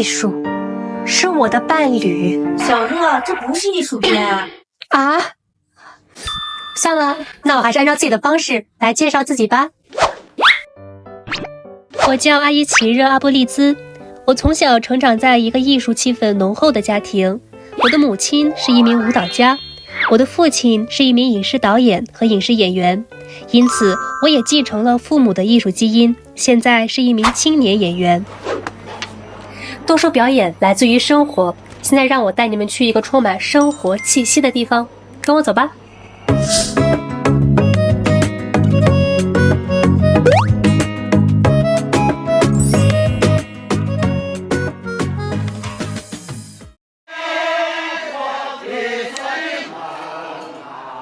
术，是我的伴侣。小热，这不是艺术片啊！算了，那我还是按照自己的方式来介绍自己吧。我叫阿伊奇热·阿布利兹，我从小成长在一个艺术气氛浓厚的家庭。我的母亲是一名舞蹈家，我的父亲是一名影视导演和影视演员，因此我也继承了父母的艺术基因，现在是一名青年演员。动手表演来自于生活，现在让我带你们去一个充满生活气息的地方，跟我走吧。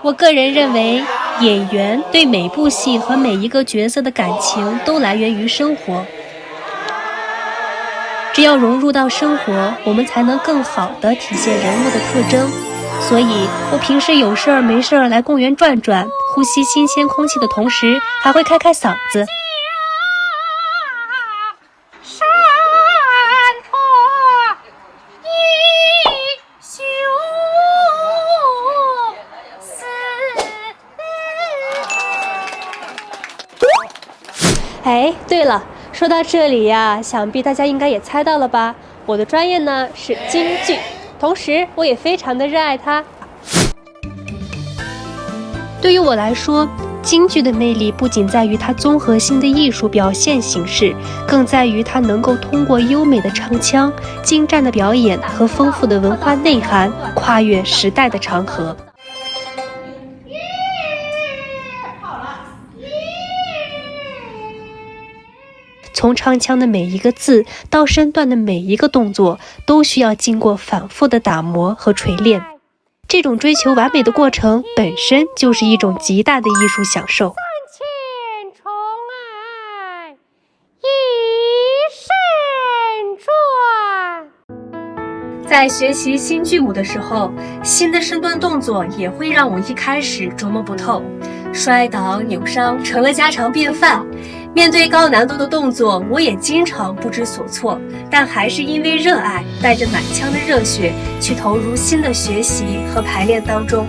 我个人认为，演员对每部戏和每一个角色的感情都来源于生活。只要融入到生活，我们才能更好地体现人物的特征。所以我平时有事儿没事儿来公园转转，呼吸新鲜空气的同时，还会开嗓子。哎，对了，说到这里呀，想必大家应该也猜到了吧？我的专业呢是京剧，同时我也非常的热爱它。对于我来说，京剧的魅力不仅在于它综合性的艺术表现形式，更在于它能够通过优美的唱腔、精湛的表演和丰富的文化内涵，跨越时代的长河。从唱腔的每一个字到身段的每一个动作，都需要经过反复的打磨和锤炼。这种追求完美的过程本身就是一种极大的艺术享受。在学习新剧舞的时候，新的身段动作也会让我一开始琢磨不透，摔倒扭伤成了家常便饭。面对高难度的动作，我也经常不知所措，但还是因为热爱，带着满腔的热血去投入新的学习和排练当中。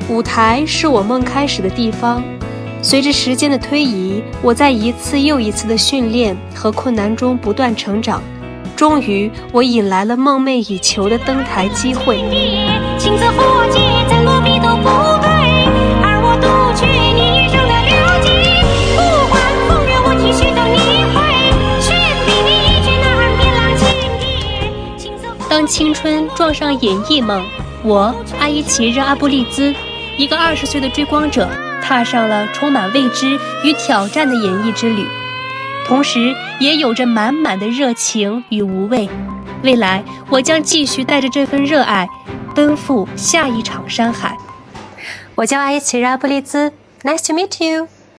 舞台是我梦开始的地方，随着时间的推移，我在一次又一次的训练和困难中不断成长，终于我引来了梦寐以求的登台机会。青色火箭在落笔都不改，而我读取你一生的了解，不管风月我继续等你回，却不比你一句呐喊别浪情节。当青春撞上演艺梦，我阿伊奇热·阿布利兹，一个20岁的追光者，踏上了充满未知与挑战的演艺之旅，同时也有着满满的热情与无畏。未来我将继续带着这份热爱奔赴下一场山海。我叫阿伊奇热·阿布利兹 ，Nice to meet you。